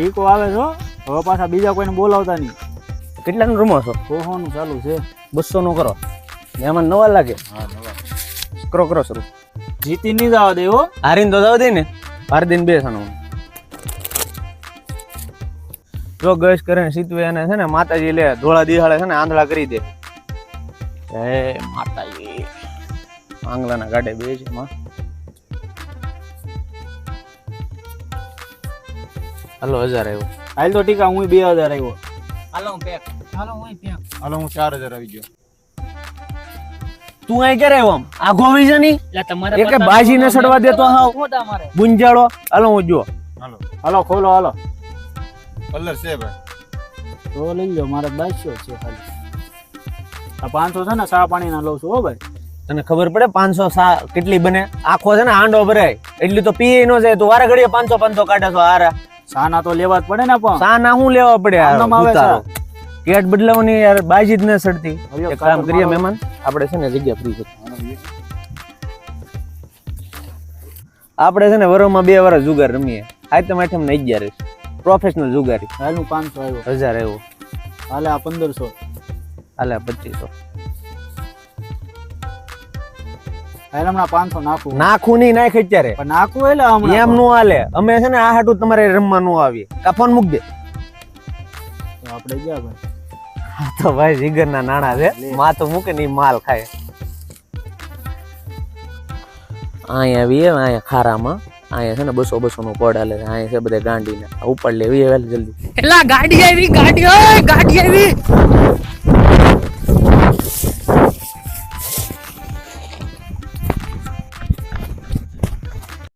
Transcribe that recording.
ટીકો આવે છો હવે પાછા બીજા કોઈને બોલાવતા નહીં. કેટલાનું રમો છો? 100 નું ચાલુ છે. 200 નું કરો. એમાં નવા લાગે. હા નવા. કરો શરૂ. જીતી નહીં જવા દે હો. હારીને તો જવા દે ને. હાર દિન 2 સાનું. જો ગશ કરે સીતવે અને છે ને માતાજી લે ધોળા દિહાળે છે ને આંધળા કરી દે. જય માતાજી. આંગલાના ગાડે બે છે માં. હાલો 1000 આવ્યો. હાલ તો ટીકા હું 2000 આવ્યો. હાલો હું પેક. હાલો હું પેક. હાલો હું 4000 આવી ગયો. તું અહીં ક્યારે આવ્યો આમ આઘો આવી છે ની એટલે તમારે એક બાજી ને સડવા દેતો હાવ મોટા મારે ગુંજાળો. હાલો હું જો. હાલો હાલો ખોલો હાલો. કલર છે ભાઈ તો લઈ લો મારે 2200 છે ખાલી. આ 500 છે ને ચા પાણી ના લઉં છું હો ભાઈ. તને ખબર પડે 500 સા કેટલી બને? આખો છે ને હાંડો ભરાય એટલી તો પીએ નો જાય. તું વારે ઘડીએ 500 કાઢે છો હારા. ચા ના તો લેવા જ પડે ને પણ. સા ના હું લેવા પડે યાર. આમ આવે ઉતારો કેટ બદલાવની યાર બાજી જ ન સડતી. હવે એક કામ કરીએ મહેમાન આપણે છે ને જગ્યા ફ્રી છે. આપણે છે ને વરોમાં 2 વર્ષ જુગાર રમીએ. આઈટમ ને 11 પ્રોફેશનલ જુગારી. હાલ હું 500 આવ્યો. 1000 આવ્યો. હાલે આ 1500. હાલે 2500. હાલ હમણાં 500 નાખું. નાખું નહીં નાખ અત્યારે પણ નાખું એટલે હમણાં એમ નો હાલે. અમે છે ને આ હાટું તમારે રમવા નો આવીએ. કા ફોન મૂક દે. તો આપણે ગયા ભાઈ. હા તો ભાઈ જીગર ના નાણા છે. માથું મૂકે ને માલ ખાય. અહીંયા આવીએ અહીંયા ખારામાં. અહીંયા છે ને 200 નું પડ હાલે. અહીંયા છે બધા ગાંડી ને ઉપાડ લેવી જલ્દી. એલા ગાડી આવી ગાડી ઓય ગાડી આવી